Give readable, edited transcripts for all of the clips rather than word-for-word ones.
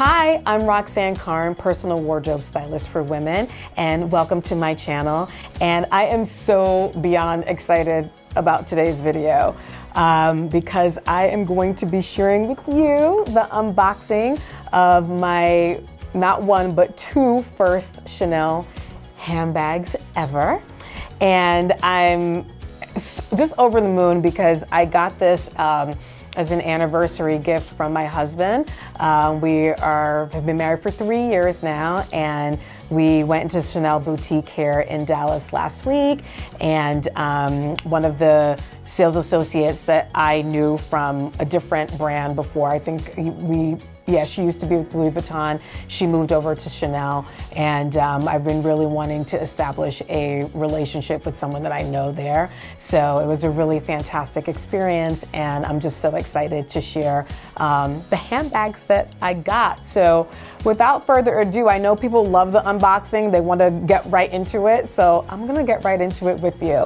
Hi, I'm Roxanne Karn, personal wardrobe stylist for women, and welcome to my channel. And I am so beyond excited about today's video because I am going to be sharing with you the unboxing of my not one but two first Chanel handbags ever. And I'm just over the moon because I got this as an anniversary gift from my husband. We have been married for 3 years now, and we went into Chanel boutique here in Dallas last week, and one of the sales associates that I knew from a different brand before, I think she used to be with Louis Vuitton. She moved over to Chanel, and I've been really wanting to establish a relationship with someone that I know there. So it was a really fantastic experience, and I'm just so excited to share the handbags that I got. So without further ado, I know people love the unboxing. They want to get right into it, so I'm gonna get right into it with you.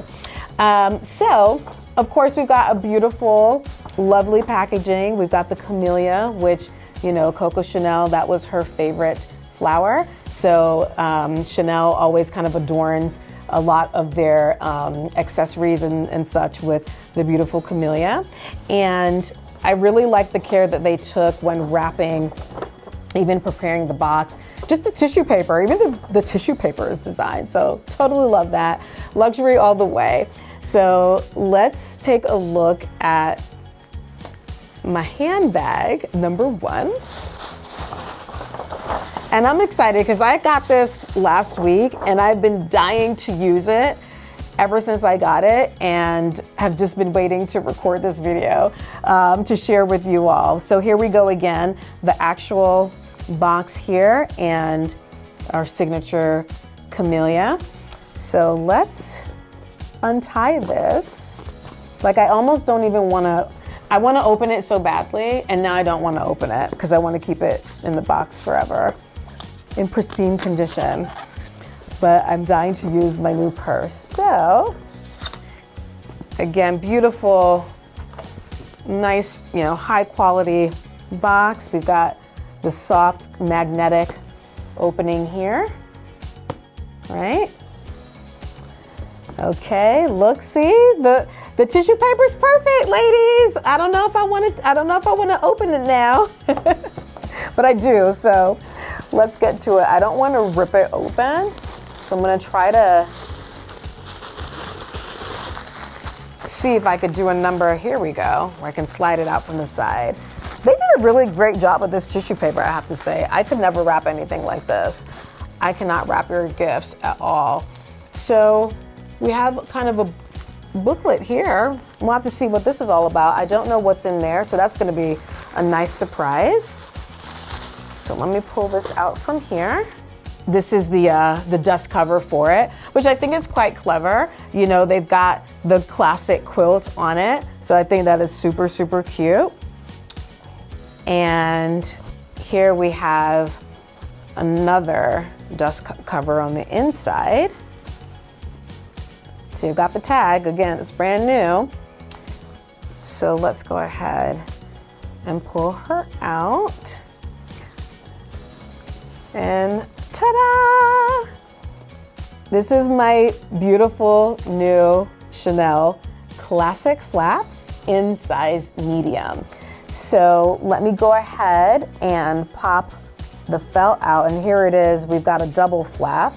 So, of course, we've got a beautiful, lovely packaging. We've got the camellia, which, you know, Coco Chanel, that was her favorite flower. So Chanel always kind of adorns a lot of their accessories and such with the beautiful camellia. And I really like the care that they took when wrapping, even preparing the box. Just the tissue paper, even the tissue paper is designed. So totally love that. Luxury all the way. So let's take a look at my handbag, number one. And I'm excited because I got this last week and I've been dying to use it ever since I got it, and have just been waiting to record this video to share with you all. So here we go again, the actual box here and our signature camellia. So let's untie this. Like, I almost don't even want to, I want to open it so badly, and now I don't want to open it because I want to keep it in the box forever in pristine condition. But I'm dying to use my new purse. So again, beautiful, nice, you know, high quality box. We've got the soft magnetic opening here, right? Okay, look, see, the tissue paper is perfect, ladies. I don't know if I want to open it now, but I do. So let's get to it. I don't want to rip it open, so I'm going to try to see if I could do a number. Here we go, where I can slide it out from the side. They did a really great job with this tissue paper, I have to say. I could never wrap anything like this. I cannot wrap your gifts at all. So we have kind of a booklet here. We'll have to see what this is all about. I don't know what's in there, so that's going to be a nice surprise. So let me pull this out from here. This is the dust cover for it, which I think is quite clever. You know, they've got the classic quilt on it, so I think that is super, super cute. And here we have another dust cover on the inside. So you've got the tag, again, it's brand new. So let's go ahead and pull her out. And ta-da! This is my beautiful new Chanel classic flap in size medium. So let me go ahead and pop the felt out, and here it is. We've got a double flap.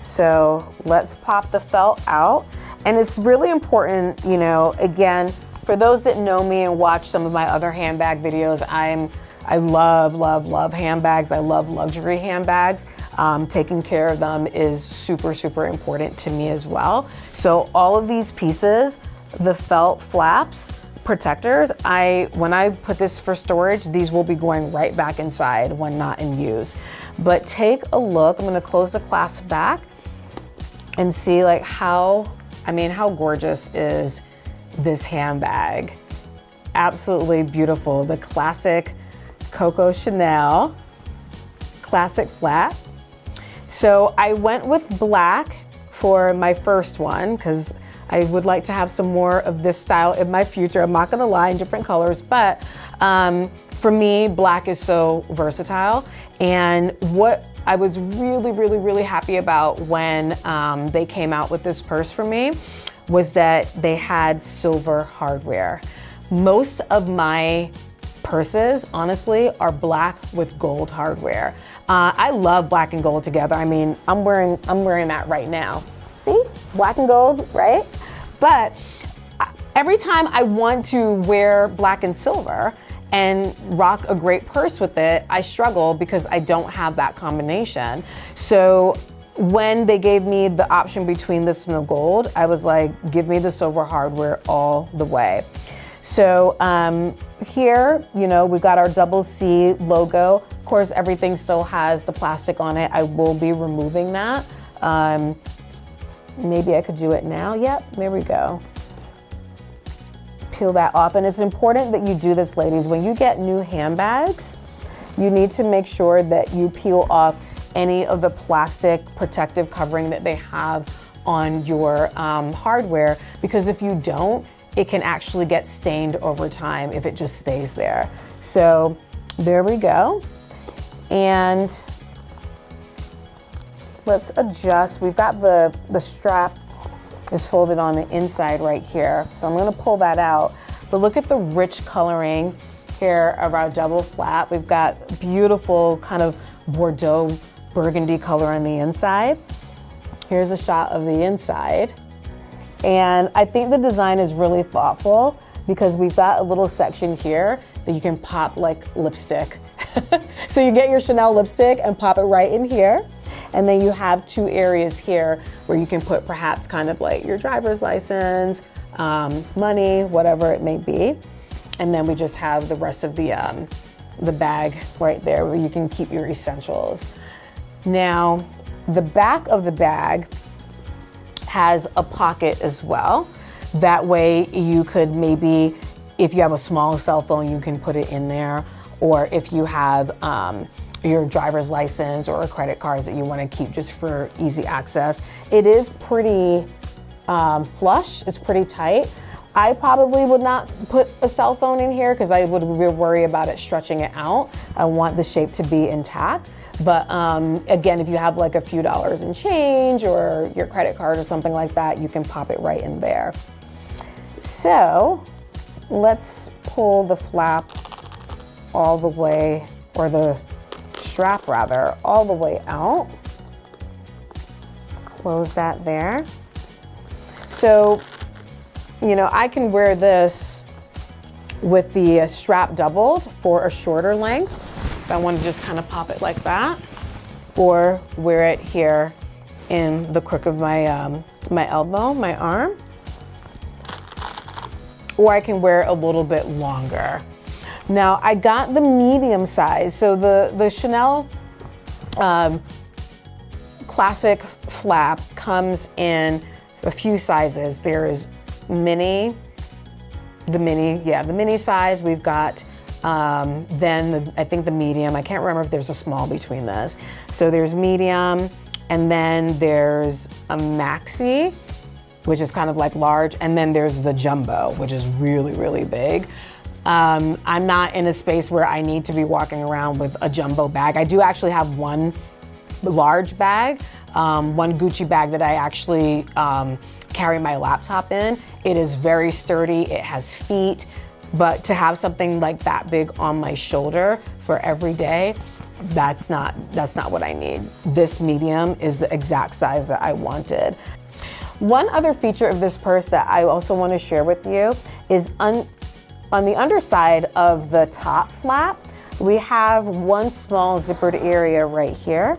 So let's pop the felt out. And it's really important, you know, again, for those that know me and watch some of my other handbag videos, I love, love, love handbags. I love luxury handbags. Taking care of them is super, super important to me as well. So all of these pieces, the felt flaps, protectors, when I put this for storage, these will be going right back inside when not in use. But take a look. I'm gonna close the clasp back and see like how gorgeous is this handbag. Absolutely beautiful. The classic Coco Chanel classic flat. So I went with black for my first one because I would like to have some more of this style in my future. I'm not gonna lie, in different colors, but for me, black is so versatile. And what I was really happy about when they came out with this purse for me was that they had silver hardware. Most of my purses, honestly, are black with gold hardware. I love black and gold together. I mean, I'm wearing that right now. See, black and gold, right? But every time I want to wear black and silver and rock a great purse with it, I struggle because I don't have that combination. So when they gave me the option between this and the gold, I was like, give me the silver hardware all the way. So here, you know, we got our double C logo. Of course, everything still has the plastic on it. I will be removing that. Maybe I could do it now. Yep, there we go. Peel that off. And it's important that you do this, ladies. When you get new handbags, you need to make sure that you peel off any of the plastic protective covering that they have on your hardware, because if you don't, it can actually get stained over time if it just stays there. So there we go. And let's adjust. We've got the strap is folded on the inside right here. So I'm gonna pull that out. But look at the rich coloring here of our double flap. We've got beautiful kind of Bordeaux burgundy color on the inside. Here's a shot of the inside. And I think the design is really thoughtful because we've got a little section here that you can pop like lipstick. So you get your Chanel lipstick and pop it right in here. And then you have two areas here where you can put perhaps kind of like your driver's license, money, whatever it may be. And then we just have the rest of the bag right there where you can keep your essentials. Now, the back of the bag has a pocket as well. That way you could maybe, if you have a small cell phone, you can put it in there. Or if you have your driver's license or credit cards that you want to keep just for easy access. It is pretty flush, it's pretty tight. I probably would not put a cell phone in here because I would worry about it stretching it out. I want the shape to be intact. But again, if you have like a few dollars in change or your credit card or something like that, you can pop it right in there. So let's pull the flap all the way, or the strap rather, all the way out. Close that there. So, you know, I can wear this with the strap doubled for a shorter length. If I want to just kind of pop it like that, or wear it here in the crook of my my elbow, my arm, or I can wear it a little bit longer. Now I got the medium size, so the Chanel classic flap comes in a few sizes. There is mini, the mini size. We've got then I think the medium. I can't remember if there's a small between this. So there's medium, and then there's a maxi, which is kind of like large, and then there's the jumbo, which is really big. I'm not in a space where I need to be walking around with a jumbo bag. I do actually have one large bag, one Gucci bag that I actually carry my laptop in. It is very sturdy, it has feet, but to have something like that big on my shoulder for every day, that's not what I need. This medium is the exact size that I wanted. One other feature of this purse that I also want to share with you is on the underside of the top flap, we have one small zippered area right here.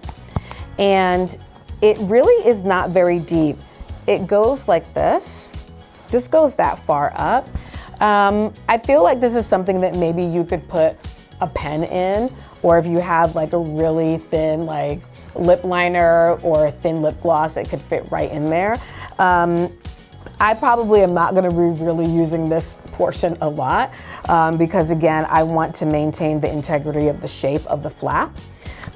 And it really is not very deep. It goes like this, just goes that far up. I feel like this is something that maybe you could put a pen in, or if you have like a really thin like lip liner or a thin lip gloss, it could fit right in there. I probably am not gonna be really using this portion a lot because again, I want to maintain the integrity of the shape of the flap.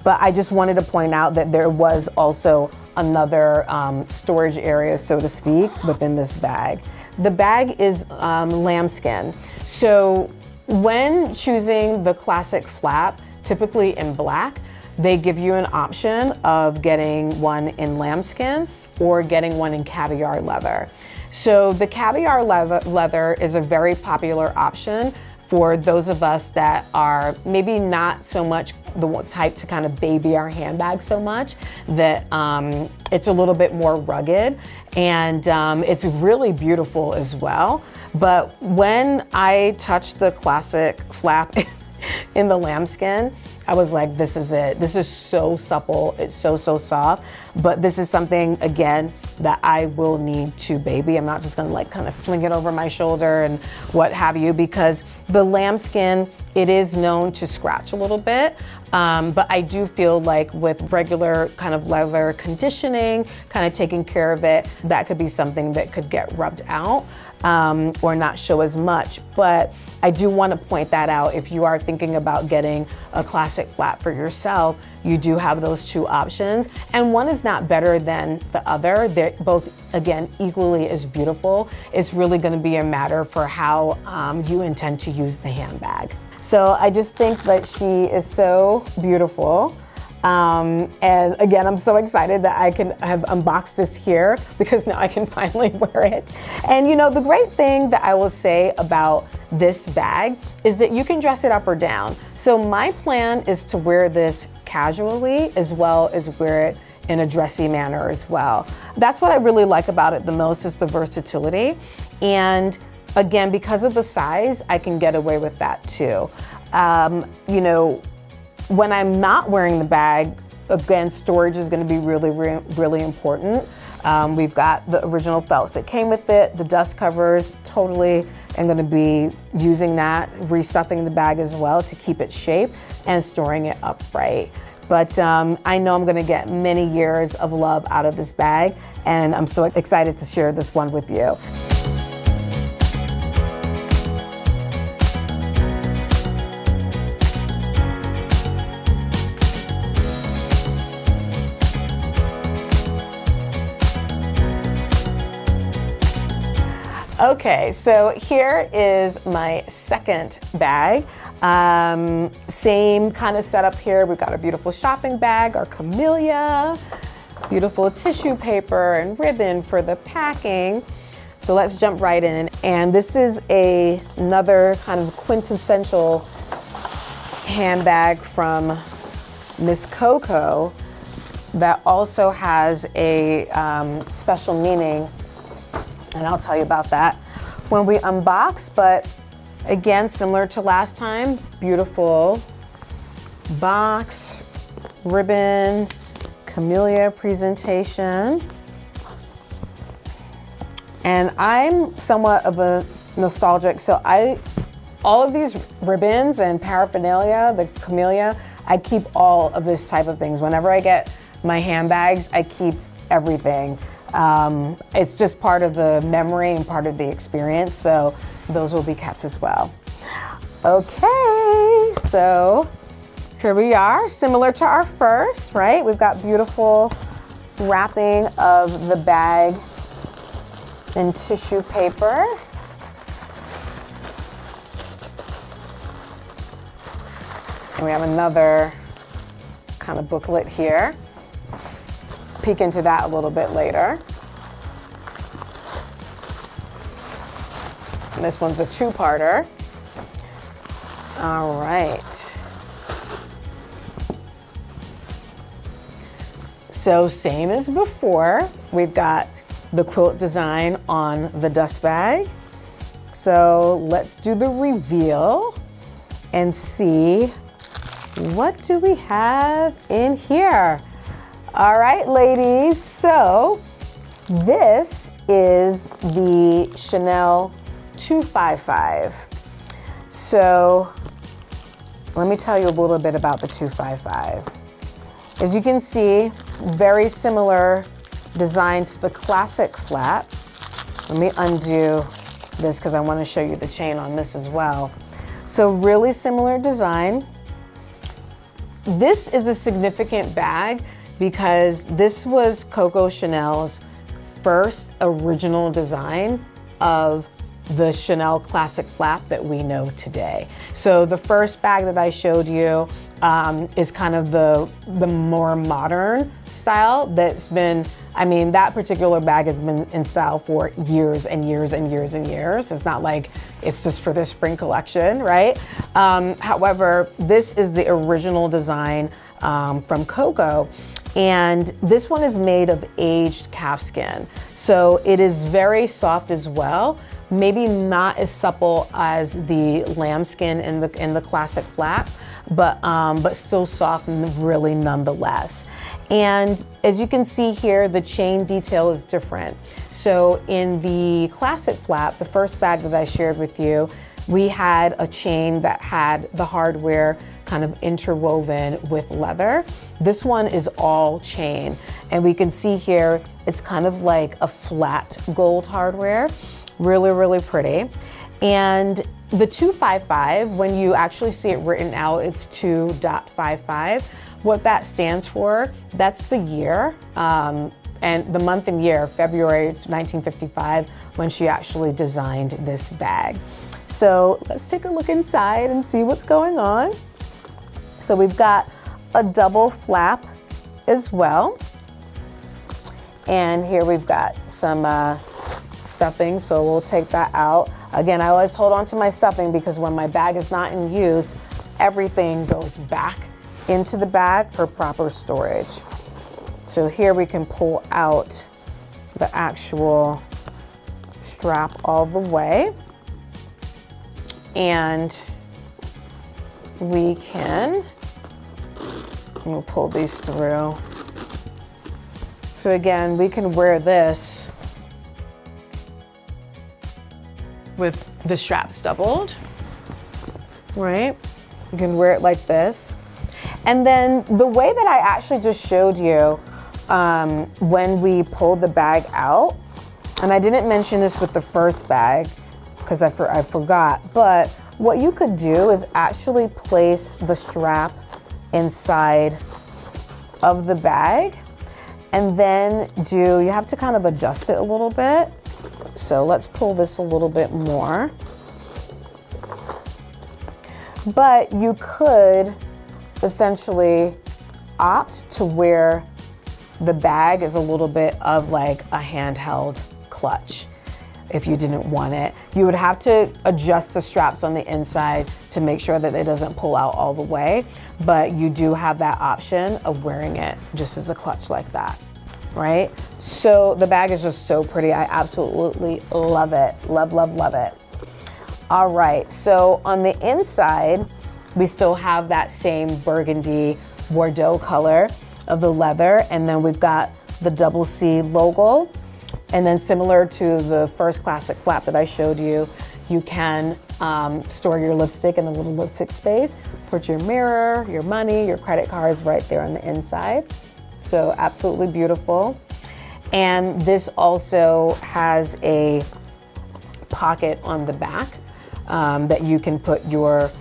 But I just wanted to point out that there was also another storage area, so to speak, within this bag. The bag is lambskin. So when choosing the classic flap, typically in black, they give you an option of getting one in lambskin or getting one in caviar leather. So the caviar leather is a very popular option for those of us that are maybe not so much the type to kind of baby our handbag so much, that it's a little bit more rugged, and it's really beautiful as well. But when I touched the classic flap in the lambskin, I was like, this is it. This is so supple. It's so soft. But this is something, again, that I will need to baby. I'm not just gonna like kind of fling it over my shoulder and what have you, because the lambskin, it is known to scratch a little bit. But I do feel like with regular kind of leather conditioning, kind of taking care of it, that could be something that could get rubbed out or not show as much. But I do want to point that out. If you are thinking about getting a classic flap for yourself, you do have those two options. And one is not better than the other. They're both, again, equally as beautiful. It's really going to be a matter for how you intend to use the handbag. So I just think that she is so beautiful. And again, I'm so excited that I can have unboxed this here, because now I can finally wear it. And you know, the great thing that I will say about this bag is that you can dress it up or down. So my plan is to wear this casually as well as wear it in a dressy manner as well. That's what I really like about it the most, is the versatility. And again, because of the size, I can get away with that too. You know, when I'm not wearing the bag, again, storage is going to be really important. We've got the original felts that came with it, the dust covers, totally am going to be using that, restuffing the bag as well to keep its shape and storing it upright. But I know I'm going to get many years of love out of this bag, and I'm so excited to share this one with you. Okay, so here is my second bag. Same kind of setup here. We've got a beautiful shopping bag, our camellia, beautiful tissue paper and ribbon for the packing. So let's jump right in. And this is another kind of quintessential handbag from Miss Coco that also has a special meaning, and I'll tell you about that when we unbox. But again, similar to last time, beautiful box, ribbon, camellia presentation. And I'm somewhat of a nostalgic, so all of these ribbons and paraphernalia, the camellia, I keep all of this type of things. Whenever I get my handbags, I keep everything. It's just part of the memory and part of the experience, so those will be kept as well. Okay, so here we are, similar to our first, right? We've got beautiful wrapping of the bag in tissue paper. And we have another kind of booklet here. Peek into that a little bit later. And this one's a two-parter. All right. So same as before, we've got the quilt design on the dust bag. So let's do the reveal and see, what do we have in here? All right, ladies, so this is the Chanel 255. So let me tell you a little bit about the 255. As you can see, very similar design to the classic flap. Let me undo this because I want to show you the chain on this as well. So really similar design. this is a significant bag because this was Coco Chanel's first original design of the Chanel classic flap that we know today. So the first bag that I showed you is kind of the more modern style that's been, I mean, that particular bag has been in style for years and years and years and years. It's not like it's just for this spring collection, right? However, this is the original design from Coco. And this one is made of aged calfskin. So it is very soft as well. Maybe not as supple as the lambskin in the classic flap, but still soft and really nonetheless. And as you can see here, the chain detail is different. So in the classic flap, the first bag that I shared with you, we had a chain that had the hardware kind of interwoven with leather. This one is all chain. And we can see here, it's kind of like a flat gold hardware. Really, really pretty. And the 255, when you actually see it written out, it's 2.55. What that stands for, that's the year, and the month and year, February 1955, when she actually designed this bag. So let's take a look inside and see what's going on. So we've got a double flap as well. And here we've got some stuffing, so we'll take that out. Again, I always hold on to my stuffing because when my bag is not in use, everything goes back into the bag for proper storage. So here we can pull out the actual strap all the way, and we'll pull these through. So again, we can wear this with the straps doubled, right? You can wear it like this. And then the way that I actually just showed you when we pulled the bag out, and I didn't mention this with the first bag because I forgot, but what you could do is actually place the strap inside of the bag, and then you have to kind of adjust it a little bit. So let's pull this a little bit more. But you could essentially opt to where the bag is a little bit of like a handheld clutch. If you didn't want it, you would have to adjust the straps on the inside to make sure that it doesn't pull out all the way. But you do have that option of wearing it just as a clutch like that, right? So the bag is just so pretty. I absolutely love it. Love, love, love it. All right, so on the inside, we still have that same burgundy Bordeaux color of the leather, and then we've got the double C logo. And then similar to the first classic flap that I showed you, you can store your lipstick in a little lipstick space, put your mirror, your money, your credit cards right there on the inside. So absolutely beautiful. And this also has a pocket on the back that you can put your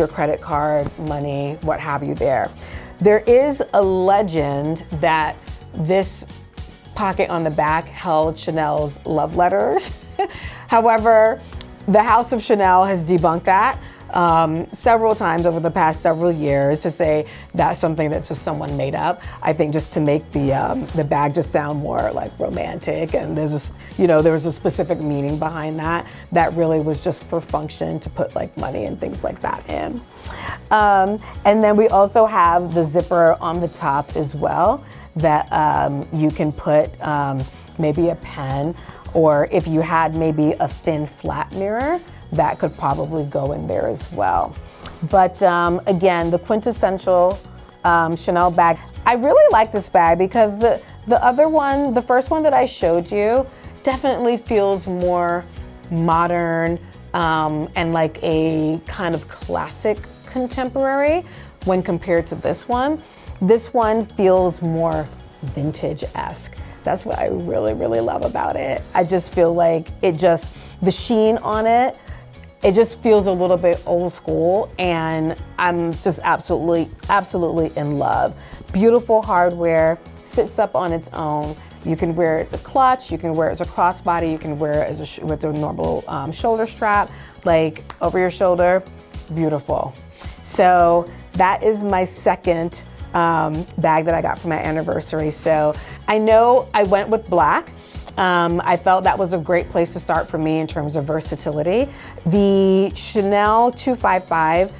credit card, money, what have you there. There is a legend that this pocket on the back held Chanel's love letters. However, the House of Chanel has debunked that several times over the past several years to say that's something that just someone made up. I think just to make the bag just sound more like romantic, and there was a specific meaning behind that really was just for function, to put like money and things like that in. And then we also have the zipper on the top as well that you can put maybe a pen, or if you had maybe a thin flat mirror, that could probably go in there as well. But again, the quintessential Chanel bag. I really like this bag because the other one, the first one that I showed you, definitely feels more modern and like a kind of classic contemporary when compared to this one. This one feels more vintage-esque. That's what I really, really love about it. I just feel like the sheen on it it just feels a little bit old school, and I'm just absolutely in love. Beautiful hardware, sits up on its own. You can wear it as a clutch, you can wear it as a crossbody, you can wear it as with a normal shoulder strap, like over your shoulder. Beautiful. So that is my second bag that I got for my anniversary. So I know I went with black. I felt that was a great place to start for me in terms of versatility. The Chanel 255,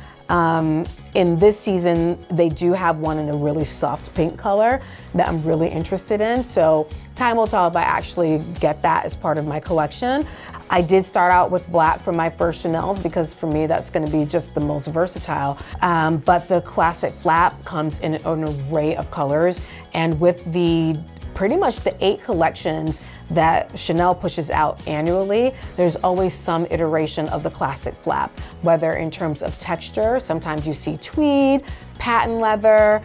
in this season, they do have one in a really soft pink color that I'm really interested in. So time will tell if I actually get that as part of my collection. I did start out with black for my first Chanel's because for me, that's gonna be just the most versatile. But the classic flap comes in an array of colors, and with pretty much the 8 collections that Chanel pushes out annually, there's always some iteration of the classic flap, whether in terms of texture, sometimes you see tweed, patent leather,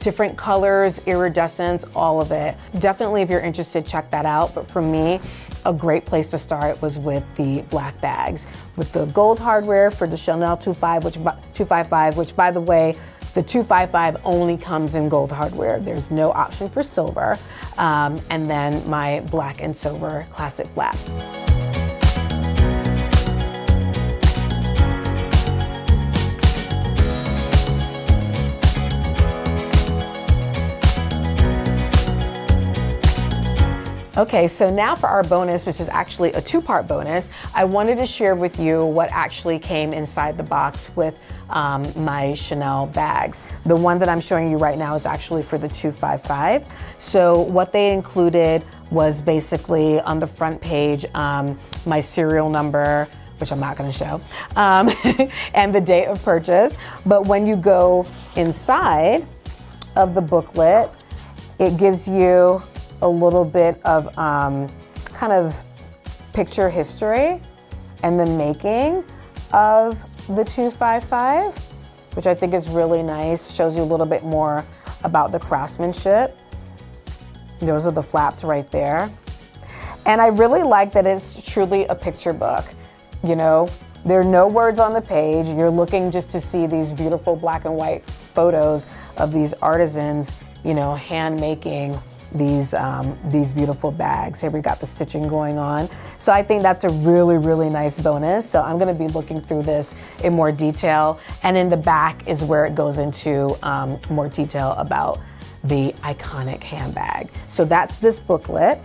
different colors, iridescence, all of it. Definitely, if you're interested, check that out. But for me, a great place to start was with the black bags, with the gold hardware for the Chanel 255, which by the way, the 255 only comes in gold hardware. There's no option for silver. And then my black and silver classic flap. Okay, so now for our bonus, which is actually a 2-part bonus, I wanted to share with you what actually came inside the box with my Chanel bags. The one that I'm showing you right now is actually for the 255. So what they included was basically on the front page, my serial number, which I'm not gonna show, and the date of purchase. But when you go inside of the booklet, it gives you a little bit of kind of picture history and the making of the 255, which I think is really nice. Shows you a little bit more about the craftsmanship. Those are the flaps right there. And I really like that it's truly a picture book. You know, there are no words on the page. You're looking just to see these beautiful black and white photos of these artisans, you know, hand making these beautiful bags. Here we got the stitching going on. So I think that's a really nice bonus. So I'm gonna be looking through this in more detail. And in the back is where it goes into more detail about the iconic handbag. So that's this booklet.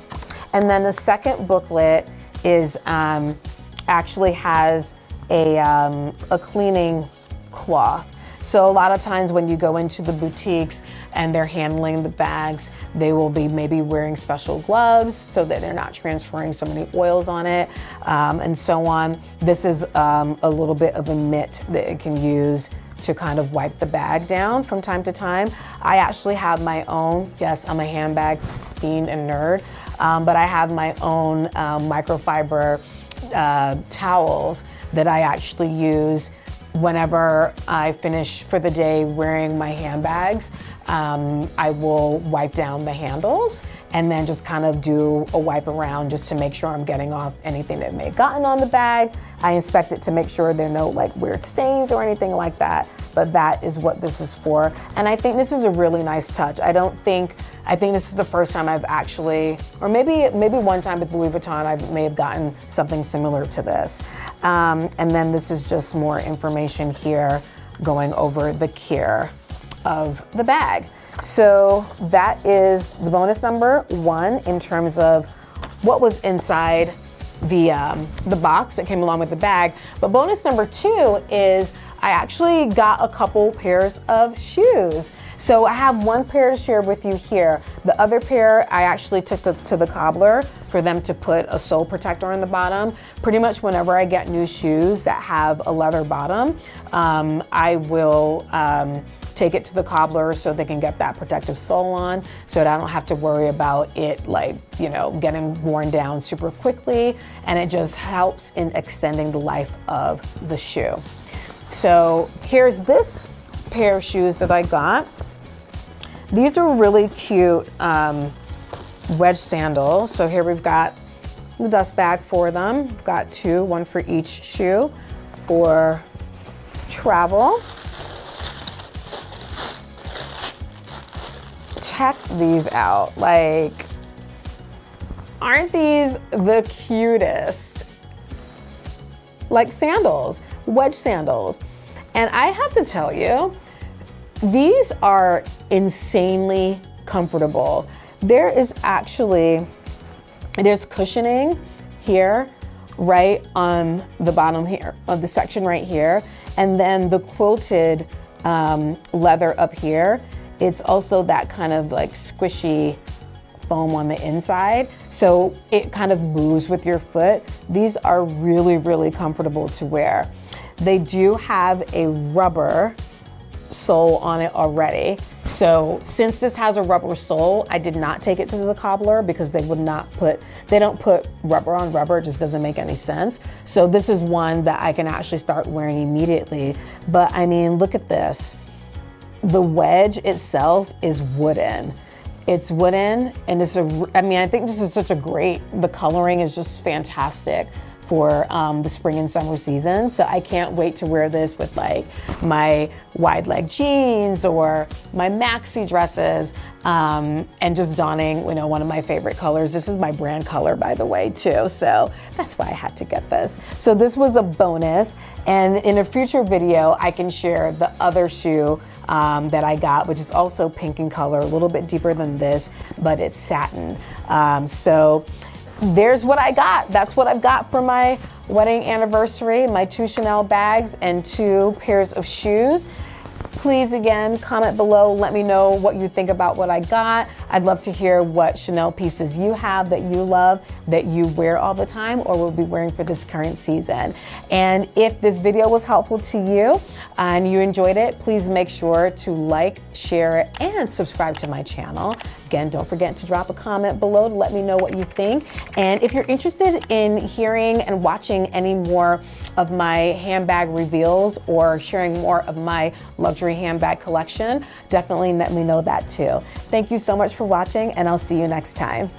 And then the second booklet is actually has a cleaning cloth. So a lot of times when you go into the boutiques and they're handling the bags, they will be maybe wearing special gloves so that they're not transferring so many oils on it, and so on. This is a little bit of a mitt that it can use to kind of wipe the bag down from time to time. I actually have my own, yes, I'm a handbag fiend and nerd, but I have my own microfiber towels that I actually use whenever I finish for the day wearing my handbags. I will wipe down the handles and then just kind of do a wipe around just to make sure I'm getting off anything that may have gotten on the bag. I inspect it to make sure there are no like weird stains or anything like that, but that is what this is for. And I think this is a really nice touch. I think this is the first time I've actually, or maybe one time with Louis Vuitton, I may have gotten something similar to this. And then this is just more information here going over the care of the bag. So that is the bonus number 1 in terms of what was inside the box that came along with the bag. But bonus number 2 is I actually got a couple pairs of shoes. So I have one pair to share with you here. The other pair I actually took to the cobbler for them to put a sole protector on the bottom. Pretty much whenever I get new shoes that have a leather bottom, I will take it to the cobbler so they can get that protective sole on so that I don't have to worry about it like, you know, getting worn down super quickly, and it just helps in extending the life of the shoe. So here's this pair of shoes that I got. These are really cute wedge sandals. So here we've got the dust bag for them. I've got two, one for each shoe for travel. Check these out. Like, aren't these the cutest? Like sandals, wedge sandals. And I have to tell you, these are insanely comfortable. There is actually, there's cushioning here, right on the bottom here, of the section right here. And then the quilted leather up here. It's also that kind of like squishy foam on the inside. So it kind of moves with your foot. These are really, really comfortable to wear. They do have a rubber sole on it already. So since this has a rubber sole, I did not take it to the cobbler because they don't put rubber on rubber. It just doesn't make any sense. So this is one that I can actually start wearing immediately. But I mean, look at this. The wedge itself is wooden. It's wooden, and I think this is such a great, the coloring is just fantastic for the spring and summer season. So I can't wait to wear this with like my wide leg jeans or my maxi dresses, and just donning, you know, one of my favorite colors. This is my brand color, by the way, too. So that's why I had to get this. So this was a bonus. And in a future video, I can share the other shoe that I got, which is also pink in color, a little bit deeper than this, but it's satin. So there's what I got. That's what I've got for my wedding anniversary, my 2 Chanel bags and 2 pairs of shoes. Please, again, comment below. Let me know what you think about what I got. I'd love to hear what Chanel pieces you have that you love, that you wear all the time or will be wearing for this current season. And if this video was helpful to you and you enjoyed it, please make sure to like, share, and subscribe to my channel. Again, don't forget to drop a comment below to let me know what you think. And if you're interested in hearing and watching any more of my handbag reveals or sharing more of my luxury handbag collection, definitely let me know that too. Thank you so much for watching, and I'll see you next time.